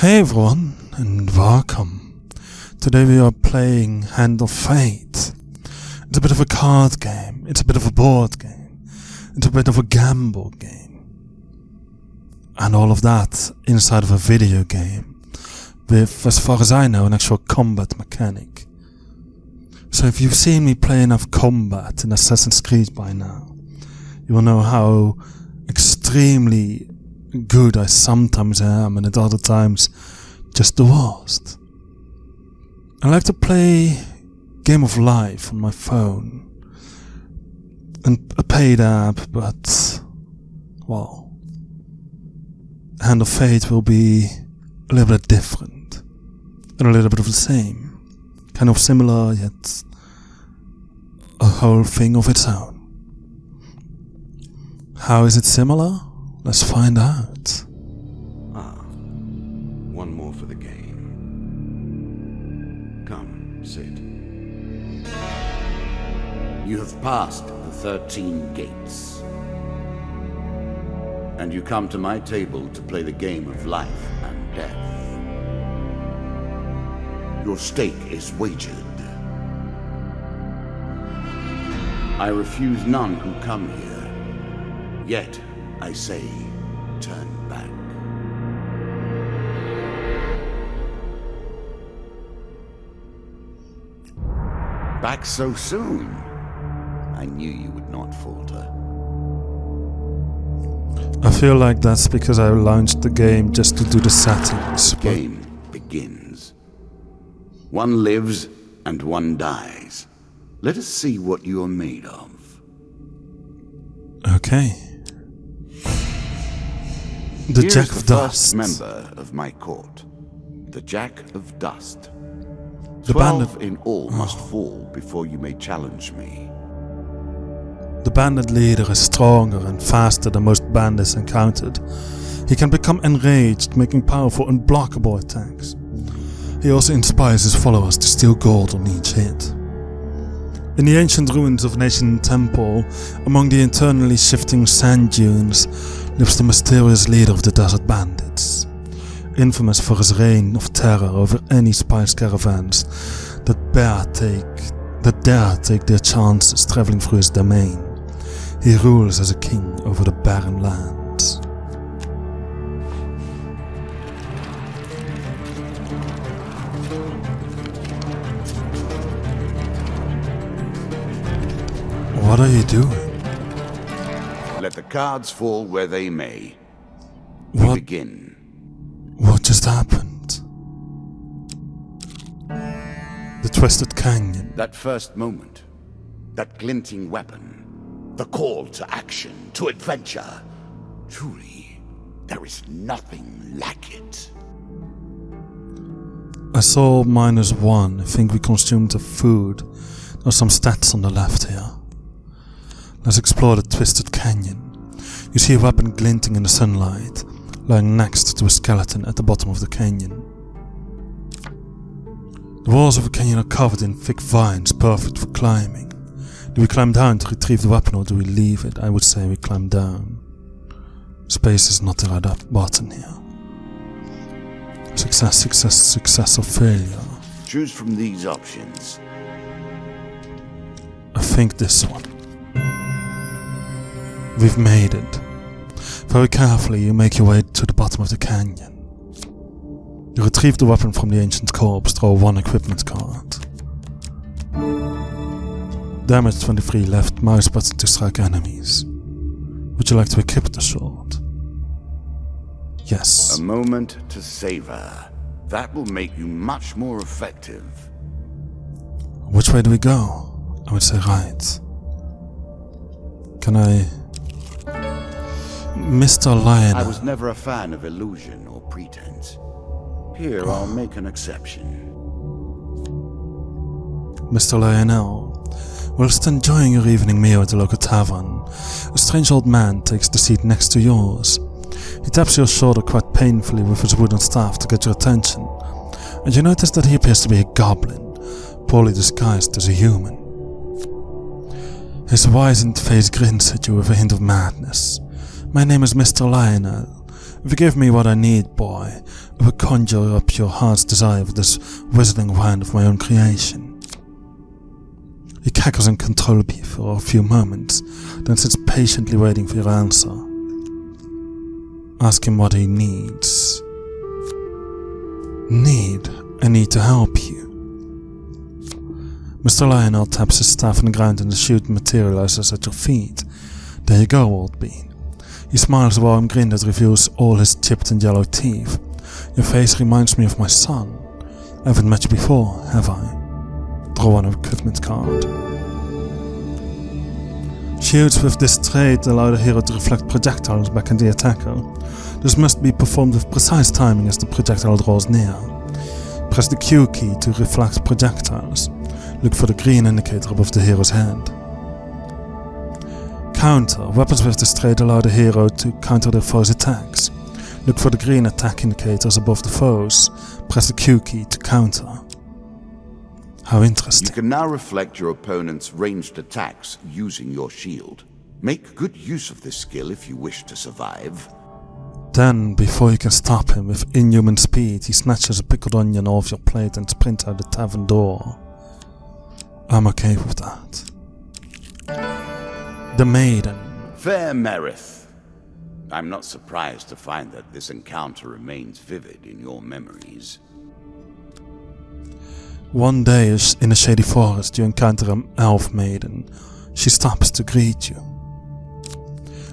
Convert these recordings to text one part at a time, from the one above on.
Hey everyone, and welcome. Today we are playing Hand of Fate. It's a bit of a card game, it's a bit of a board game, it's a bit of a gamble game. And all of that inside of a video game with, as far as I know, an actual combat mechanic. So if you've seen me play enough combat in Assassin's Creed by now, you will know how extremely good I sometimes am and at other times just the worst. I like to play Game of Life on my phone and a paid app, but well, Hand of Fate will be a little bit different and a little bit of the same, kind of similar yet a whole thing of its own. How is it similar? Let's find out. One more for the game. Come, sit. You have passed the 13 gates. And you come to my table to play the game of life and death. Your stake is wagered. I refuse none who come here. Yet, I say, turn back. Back so soon? I knew you would not falter. I feel like that's because I launched the game just to do the settings. The game begins. One lives and one dies. Let us see what you are made of. Okay. The Jack of Dust. Dust. Member of my court. The Jack of Dust. The 12 in all must fall before you may challenge me. The bandit leader is stronger and faster than most bandits encountered. He can become enraged, making powerful unblockable attacks. He also inspires his followers to steal gold on each hit. In the ancient ruins of an ancient temple, among the eternally shifting sand dunes, lives the mysterious leader of the desert bandits, infamous for his reign of terror over any spice caravans that dare take their chances traveling through his domain. He rules as a king over the barren lands. What are you doing? Let the cards fall where they may. What? Begin. What just happened? The Twisted Canyon. That first moment, that glinting weapon, the call to action, to adventure. Truly, there is nothing like it. I saw -1. I think we consumed the food. There are some stats on the left here. Let's explore the Twisted Canyon. You see a weapon glinting in the sunlight, lying next to a skeleton at the bottom of the canyon. The walls of the canyon are covered in thick vines, perfect for climbing. Do we climb down to retrieve the weapon or do we leave it? I would say we climb down. Space is not the right button here. Success, success, success or failure. Choose from these options. I think this one. We've made it. Very carefully you make your way to the bottom of the canyon. You retrieve the weapon from the ancient corpse, draw 1 equipment card. Damage 23 left mouse button to strike enemies. Would you like to equip the sword? Yes. A moment to savor. That will make you much more effective. Which way do we go? I would say right. Can I... Mr. Lion. I was never a fan of illusion or pretense. Here, I'll make an exception. Mr. Lionel, whilst enjoying your evening meal at the local tavern, a strange old man takes the seat next to yours. He taps your shoulder quite painfully with his wooden staff to get your attention, and you notice that he appears to be a goblin, poorly disguised as a human. His wizened face grins at you with a hint of madness. My name is Mr. Lionel. If you give me what I need, boy, I will conjure up your heart's desire with this whistling wand of my own creation. He cackles uncontrollably for a few moments, then sits patiently waiting for your answer. Ask him what he needs. I need to help you. Mr. Lionel taps his staff on the ground and the chute materializes at your feet. There you go, old bean. He smiles a warm grin that reveals all his chipped and yellow teeth. Your face reminds me of my son. I haven't met you before, have I? Draw an equipment card. Shields with this trait allow the hero to reflect projectiles back at the attacker. This must be performed with precise timing as the projectile draws near. Press the Q key to reflect projectiles. Look for the green indicator above the hero's head. Counter. Weapons with this trait allow the hero to counter their foes' attacks. Look for the green attack indicators above the foes. Press the Q key to counter. How interesting. You can now reflect your opponent's ranged attacks using your shield. Make good use of this skill if you wish to survive. Then, before you can stop him with inhuman speed, he snatches a pickled onion off your plate and sprints out the tavern door. I'm okay with that. The Maiden. Fair Merith. I'm not surprised to find that this encounter remains vivid in your memories. One day in a shady forest you encounter an elf maiden. She stops to greet you.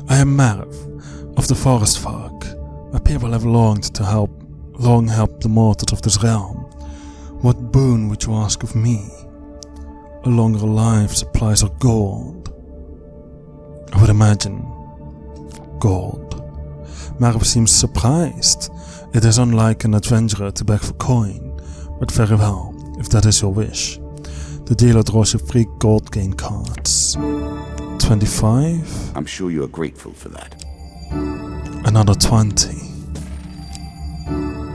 I am Merith, of the forest folk. My people have long helped the mortals of this realm. What boon would you ask of me? A longer life, supplies of gold. I would imagine gold. Merith seems surprised. It is unlike an adventurer to beg for coin, but very well, if that is your wish. The dealer draws you 3 gold gain cards. 25? I'm sure you are grateful for that. Another 20.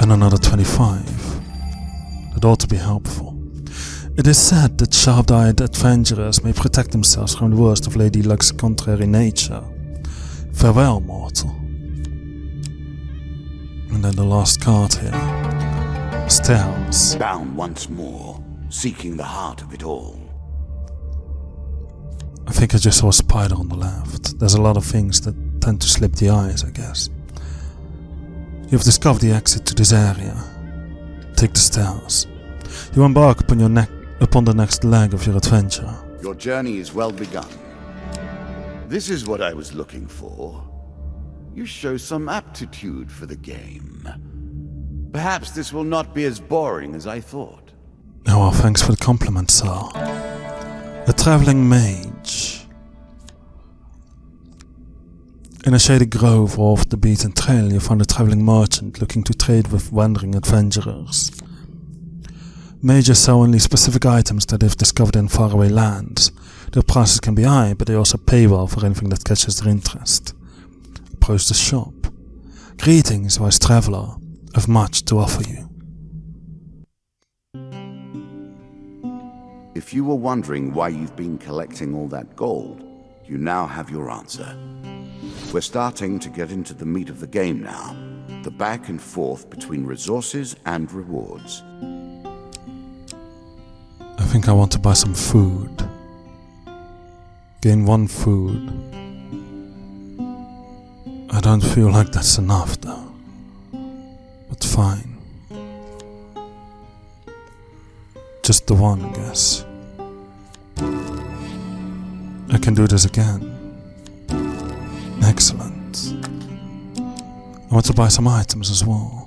And another 25. That ought to be helpful. It is said that sharp-eyed adventurers may protect themselves from the worst of Lady Luck's contrary nature. Farewell, mortal. And then the last card here. Stairs. Bound once more, seeking the heart of it all. I think I just saw a spider on the left. There's a lot of things that tend to slip the eyes, I guess. You have discovered the exit to this area. Take the stairs. You embark upon the next leg of your adventure. Your journey is well begun. This is what I was looking for. You show some aptitude for the game. Perhaps this will not be as boring as I thought. Oh, well, thanks for the compliment, sir. A traveling mage. In a shady grove off the beaten trail, you find a traveling merchant looking to trade with wandering adventurers. Mages sell only specific items that they've discovered in faraway lands. Their prices can be high, but they also pay well for anything that catches their interest. Approach the shop. Greetings, wise traveler. I've much to offer you. If you were wondering why you've been collecting all that gold, you now have your answer. We're starting to get into the meat of the game now, the back and forth between resources and rewards. I think I want to buy some food. Gain 1 food. I don't feel like that's enough though. But fine. Just the 1, I guess. I can do this again. Excellent. I want to buy some items as well.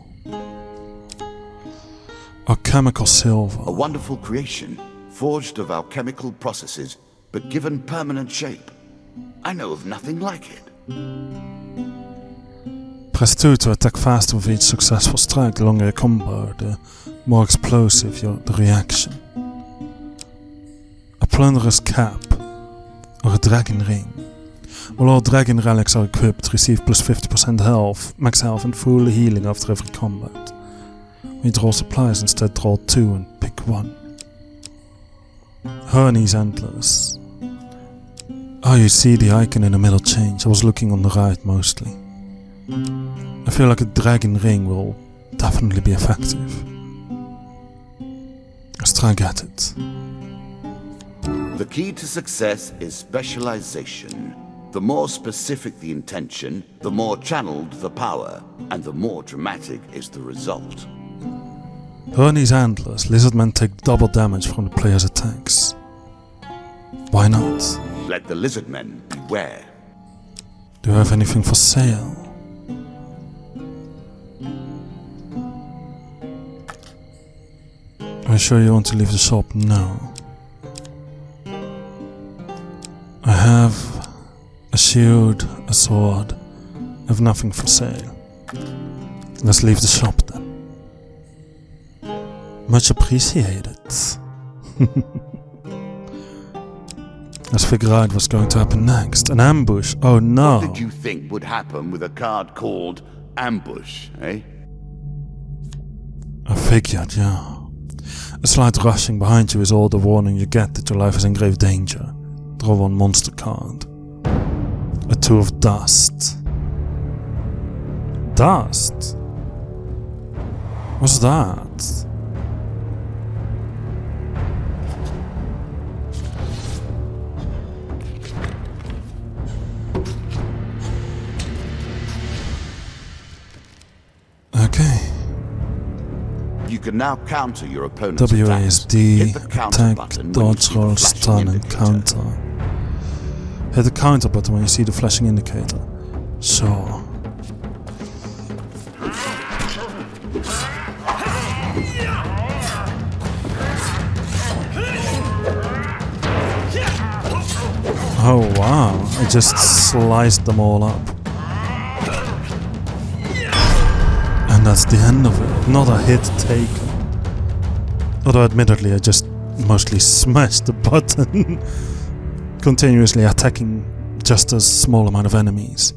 Alchemical silver. A wonderful creation, forged of alchemical processes, but given permanent shape. I know of nothing like it. Press 2 to attack faster with each successful strike. The longer your combo, the more explosive the reaction. A plunderer's cap, or a dragon ring. While all dragon relics are equipped, receive plus 50% health, max health and full healing after every combat. When you draw supplies, instead draw 2 and pick 1. Honey's Antlers. Oh, you see the icon in the middle change. I was looking on the right mostly. I feel like a dragon ring will definitely be effective. Let's try and get it. The key to success is specialization. The more specific the intention, the more channeled the power, and the more dramatic is the result. Ernie's antlers, lizardmen take double damage from the player's attacks. Why not? Let the lizardmen beware. Do you have anything for sale? Are you sure you want to leave the shop? No. I have a shield, a sword. I have nothing for sale. Let's leave the shop then. Much appreciated. Let's figure out what's going to happen next. An ambush? Oh no. What did you think would happen with a card called Ambush, eh? I figured, yeah. A slight rushing behind you is all the warning you get that your life is in grave danger. Draw one monster card. A two of dust. Dust? What's that? Okay. You can now counter your opponent's WASD, Hit the counter attack, button when you dodge, see the roll, flashing stun, and indicator. counter. Hit the counter button when you see the flashing indicator. Sure. Oh wow, I just sliced them all up. And that's the end of it. Not a hit taken. Although admittedly I just mostly smashed the button. Continuously attacking just a small amount of enemies.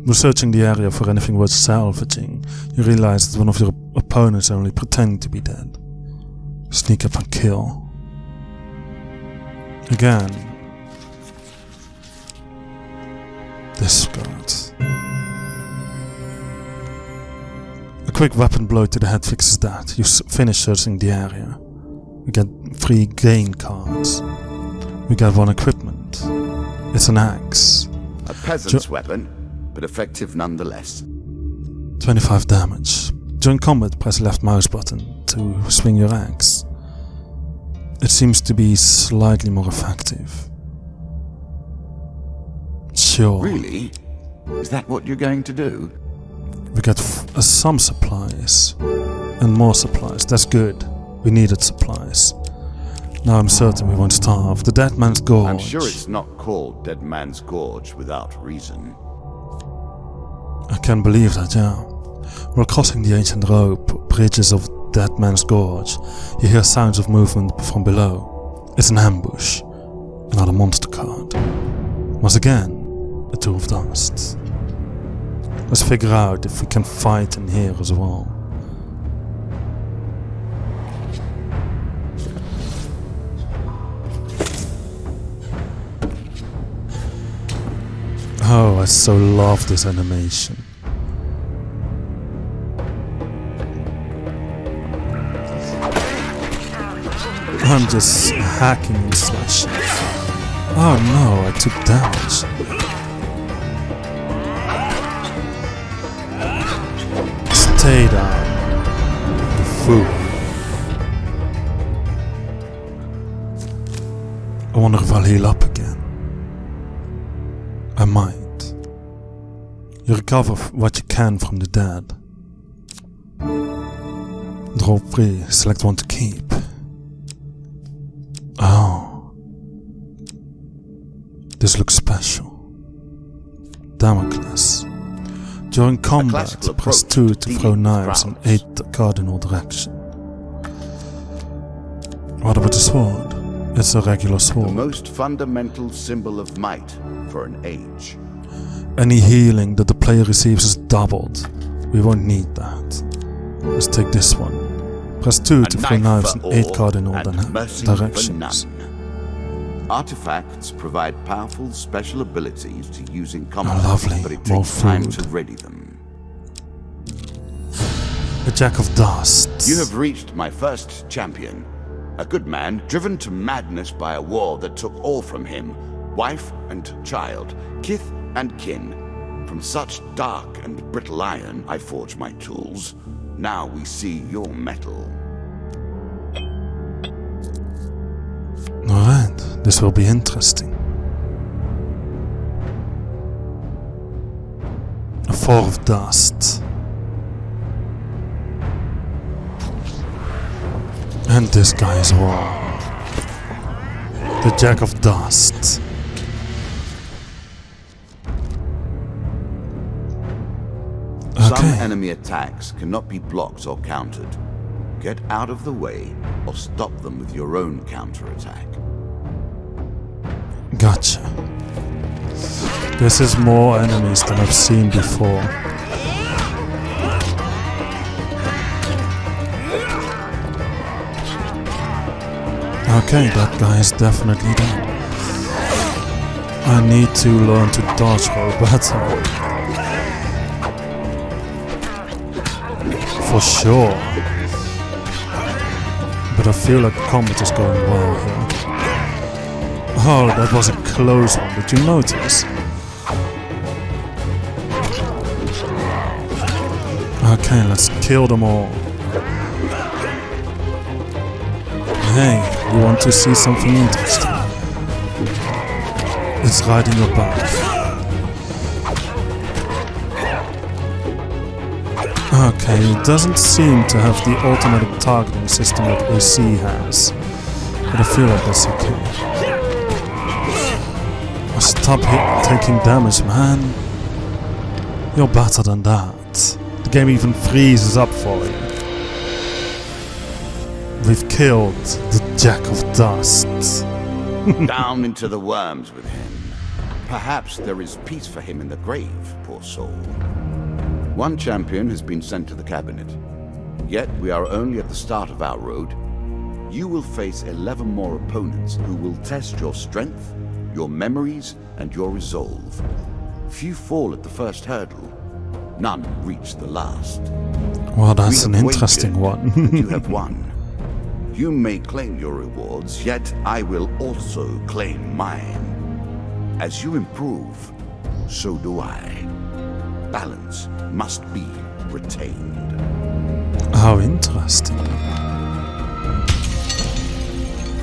Researching the area for anything worth salvaging, you realize that one of your opponents only pretending to be dead. Sneak up and kill. Again. Discard. A quick weapon blow to the head fixes that. You finish searching the area. We get 3 gain cards. We get 1 equipment. It's an axe. A peasant's weapon, but effective nonetheless. 25 damage. During combat, press left mouse button to swing your axe. It seems to be slightly more effective. Sure. Really? Is that what you're going to do? We get some supplies. And more supplies. That's good. We needed supplies. Now I'm certain we won't starve. The Dead Man's Gorge. I'm sure it's not called Dead Man's Gorge without reason. I can believe that, yeah. While crossing the ancient rope bridges of Dead Man's Gorge, you hear sounds of movement from below. It's an ambush. Another monster card. Once again, a two of dust. Let's figure out if we can fight in here as well. Oh, I so love this animation. I'm just hacking and slashing. Oh no, I took damage. Stay down, you fool. I wonder if I'll heal up again. I might. You recover what you can from the dead. Draw 3, select one to keep. Oh. This looks special. Damocles. During combat, press 2 to throw knives in 8 cardinal direction. What about the sword? It's a regular sword. The most fundamental symbol of might for an age. Any healing that the player receives is doubled. We won't need that. Let's take this one. Press 2 to throw knives in 8 cardinal directions. Artifacts provide powerful special abilities to use in combat, lovely. but it More takes time food. to ready them. The Jack of Dust. You have reached my first champion. A good man driven to madness by a war that took all from him. Wife and child, kith and kin. From such dark and brittle iron I forge my tools. Now we see your metal. Alright, this will be interesting. A Four of Dust. And this guy is raw. The Jack of Dust. Some enemy attacks cannot be blocked or countered. Get out of the way or stop them with your own counterattack. Gotcha. This is more enemies than I've seen before. Okay, that guy is definitely dead. I need to learn to dodge roll better. For sure. But I feel like combat is going well here. Oh, that was a close one. Did you notice? Okay, let's kill them all. Hey, you want to see something interesting? It's right in your back. Okay, it doesn't seem to have the automatic targeting system that AC has. But I feel like that's okay. Stop taking damage, man. You're better than that. The game even freezes up for you. We've killed the Jack of Dust. Down into the worms with him. Perhaps there is peace for him in the grave, poor soul. One champion has been sent to the cabinet. Yet we are only at the start of our road. You will face 11 more opponents who will test your strength, your memories, and your resolve. Few fall at the first hurdle. None reach the last. Well, that's an interesting one. You have won. You may claim your rewards, yet I will also claim mine. As you improve, so do I. Balance must be retained. How interesting.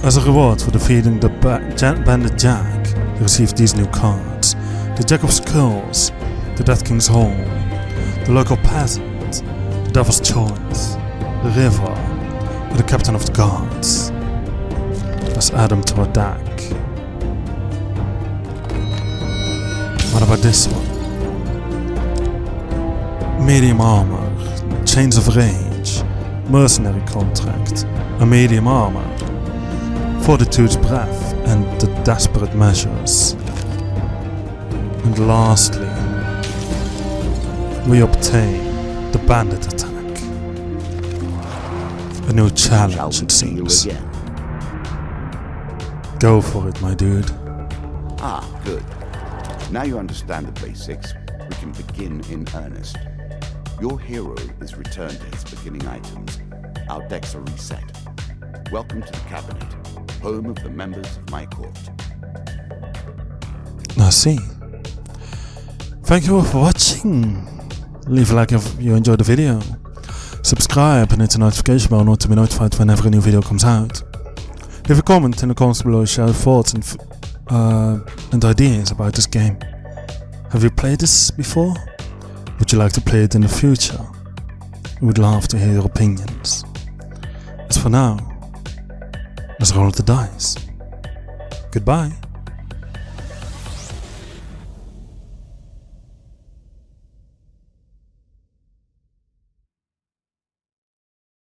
As a reward for defeating the Bandit Jack, you receive these new cards. The Jack of Skulls, the Death King's Hall, the Local Peasant, the Devil's Choice, the River, and the Captain of the Guards. Let's add them to our deck. What about this one? Medium Armor, Chains of Rage, Mercenary Contract, a Medium Armor, Fortitude's Breath, and the Desperate Measures. And lastly, we obtain the Bandit Attack. A new challenge, it seems. Go for it, my dude. Ah, good. Now you understand the basics, we can begin in earnest. Your hero is returned to his beginning items. Our decks are reset. Welcome to the cabinet, home of the members of my court. I see. Thank you all for watching. Leave a like if you enjoyed the video. Subscribe and hit the notification bell in order to be notified whenever a new video comes out. Leave a comment in the comments below, share your thoughts and ideas about this game. Have you played this before? Would you like to play it in the future? We would love to hear your opinions. As for now, let's roll the dice. Goodbye.